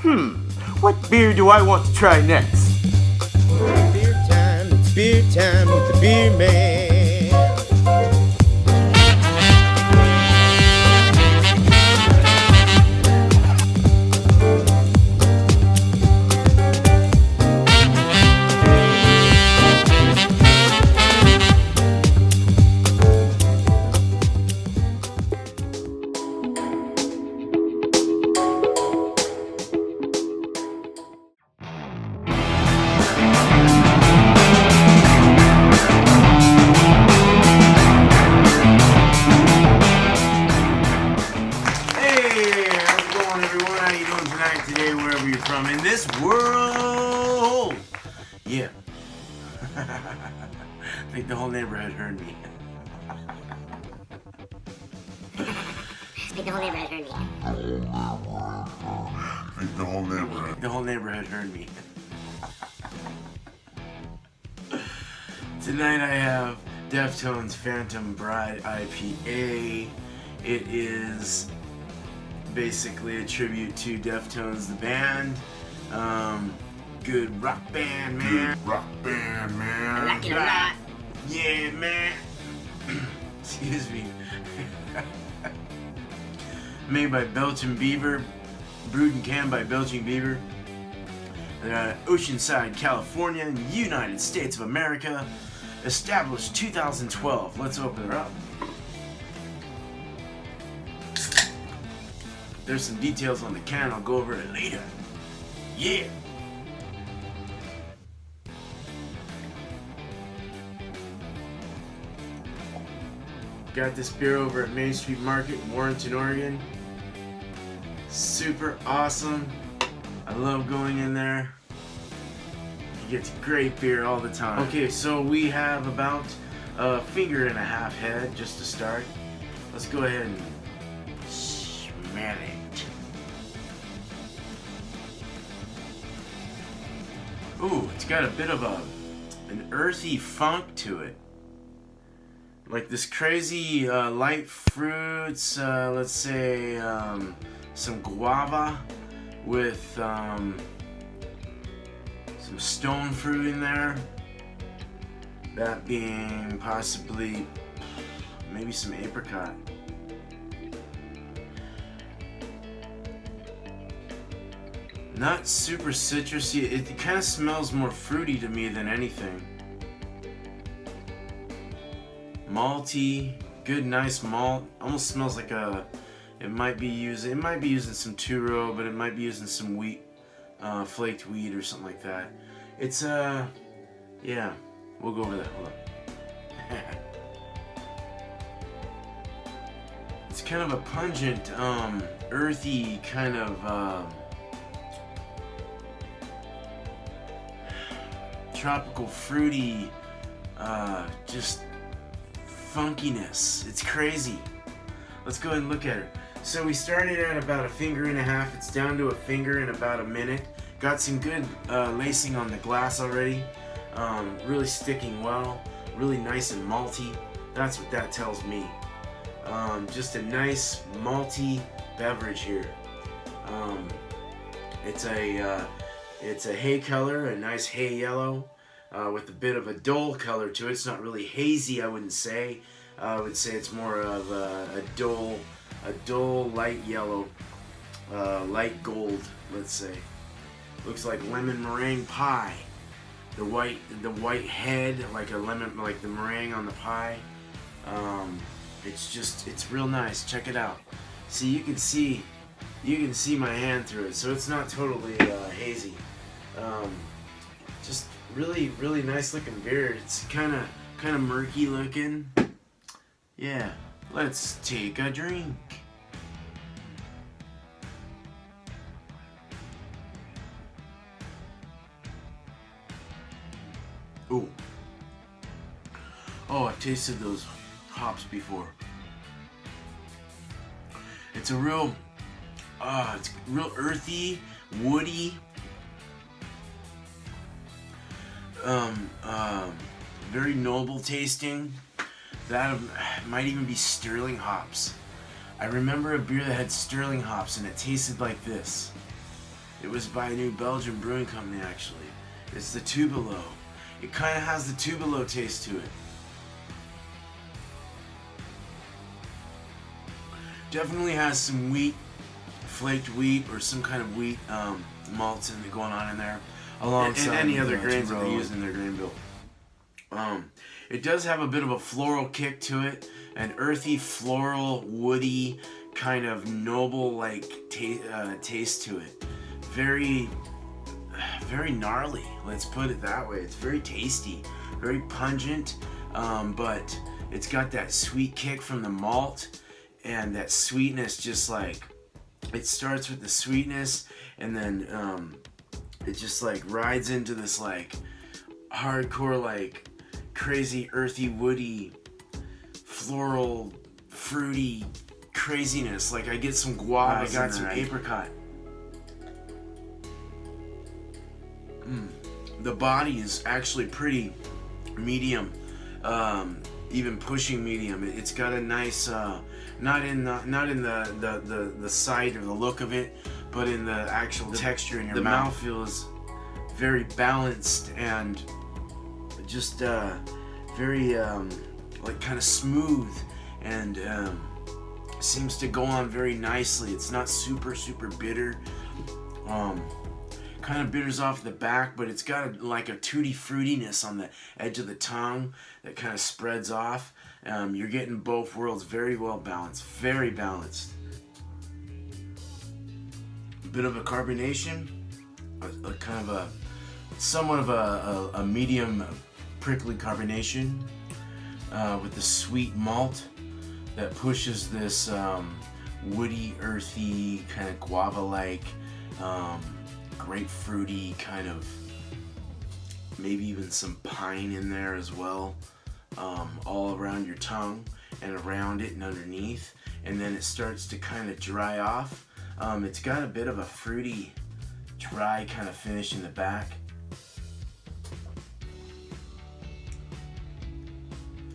What beer do I want to try next? It's beer time with the beer man. Today, wherever you're from in this world. Yeah. I think the whole neighborhood heard me. The whole neighborhood heard me. Tonight I have Deftones Phantom Bride IPA. It is basically a tribute to Deftones, the band. Good rock band, man. I like it a lot. Yeah, man. Excuse me. Made by Belching Beaver. Brewed and canned by Belching Beaver. They're out of Oceanside, California, in the United States of America. Established 2012. Let's open her up. There's some details on the can, I'll go over it later. Yeah! Got this beer over at Main Street Market in Warrenton, Oregon. Super awesome. I love going in there. You get great beer all the time. Okay, so we have about a finger and a half head just to start. Let's go ahead and smell it. Ooh, it's got a bit of an earthy funk to it. Like this crazy light fruits, let's say some guava with some stone fruit in there. That being possibly maybe some apricot. Not super citrusy. It kind of smells more fruity to me than anything. Malty, good, nice malt. Almost smells like it might be using some two-row, but it might be using some wheat, flaked wheat or something like that. It's yeah, we'll go over that. Hold on. It's kind of a pungent, earthy kind of. Tropical, fruity, just funkiness. It's crazy. Let's go ahead and look at it. So we started at about a finger and a half. It's down to a finger in about a minute. Got some good lacing on the glass already. Really sticking well. Really nice and malty. That's what that tells me. Just a nice malty beverage here. It's a hay color, a nice hay yellow, with a bit of a dull color to it. It's not really hazy, I wouldn't say. I would say it's more of a dull light yellow, light gold, let's say. Looks like lemon meringue pie. The white head, like a lemon, like the meringue on the pie. It's real nice. Check it out. See, you can see my hand through it, so it's not totally hazy. Just really nice looking beer. It's kind of murky looking. Yeah, let's take a drink. Ooh. Oh, I've tasted those hops before. It's real earthy, woody, very noble tasting. That might even be Sterling hops. I remember a beer that had Sterling hops and it tasted like this. It was by a new Belgian brewing company, actually. It's the Tubalo. It kind of has the Tubalo taste to it. Definitely has some wheat, flaked wheat, or some kind of wheat malts going on in there, alongside and any other grains that they use in their grain bill. It does have a bit of a floral kick to it, an earthy, floral, woody, kind of noble-like taste to it. Very, very gnarly. Let's put it that way. It's very tasty, very pungent, but it's got that sweet kick from the malt, and that sweetness just like, it starts with the sweetness, and then it just like rides into this like hardcore, like crazy, earthy, woody, floral, fruity craziness. Like I get some guava, I got some apricot. The body is actually pretty medium, even pushing medium. It's got a nice, not in the sight or the look of it, but in the actual texture in your mouth. The mouthfeel is very balanced and just very like kind of smooth, and seems to go on very nicely. It's not super bitter. Kind of bitters off the back, but it's got like a tutti fruitiness on the edge of the tongue that kind of spreads off. You're getting both worlds very well balanced, very balanced. A bit of a carbonation, a kind of a somewhat of a medium prickly carbonation with the sweet malt that pushes this woody, earthy, kind of guava-like, grapefruity kind of, maybe even some pine in there as well, all around your tongue and around it and underneath, and then it starts to kind of dry off. It's got a bit of a fruity, dry kind of finish in the back.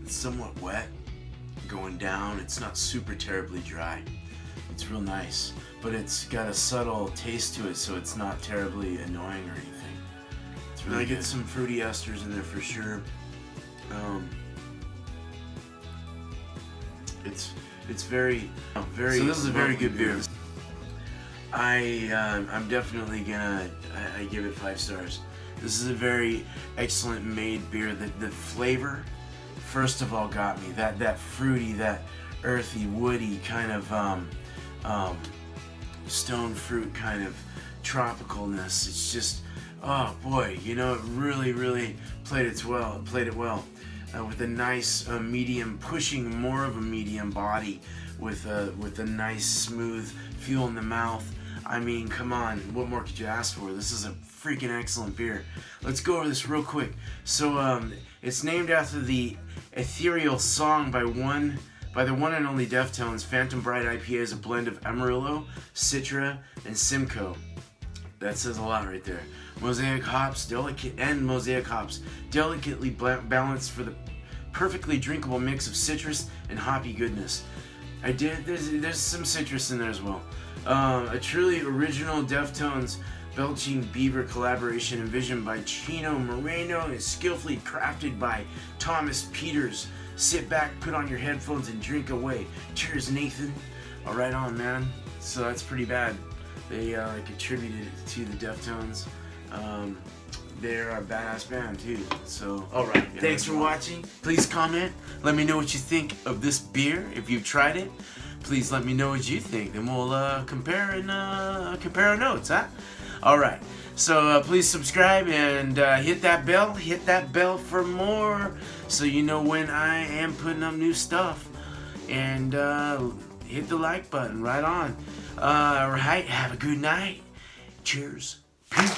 It's somewhat wet going down. It's not super terribly dry. It's real nice, but it's got a subtle taste to it, so it's not terribly annoying or anything. It's really good. Get some fruity esters in there for sure. It's very. So this is a very good beer. I'm definitely gonna. I give it 5 stars. This is a very excellent made beer. The flavor, first of all, got me. That fruity, that earthy, woody kind of stone fruit kind of tropicalness. It's just, oh boy, you know, it really played it well. With a nice medium, pushing more of a medium body, with a nice smooth feel in the mouth. I mean, come on, what more could you ask for? This is a freaking excellent beer. Let's go over this real quick. So it's named after the ethereal song by the one and only Deftones. Phantom Bride IPA is a blend of Amarillo, Citra, and Simcoe. That says a lot right there. Mosaic hops, delicately balanced for the perfectly drinkable mix of citrus and hoppy goodness. There's some citrus in there as well. A truly original Deftones Belching Beaver collaboration envisioned by Chino Moreno and skillfully crafted by Thomas Peters. Sit back, put on your headphones, and drink away. Cheers, Nathan. All right on, man. So that's pretty bad. They contributed it to the Deftones. They're a badass band too. So, all right. Yeah, thanks for watching. Please comment. Let me know what you think of this beer. If you've tried it, please let me know what you think. Then we'll compare our notes, huh? All right. So please subscribe and hit that bell. Hit that bell for more, so you know when I am putting up new stuff. And hit the like button. Right on. All right. Have a good night. Cheers. Peace.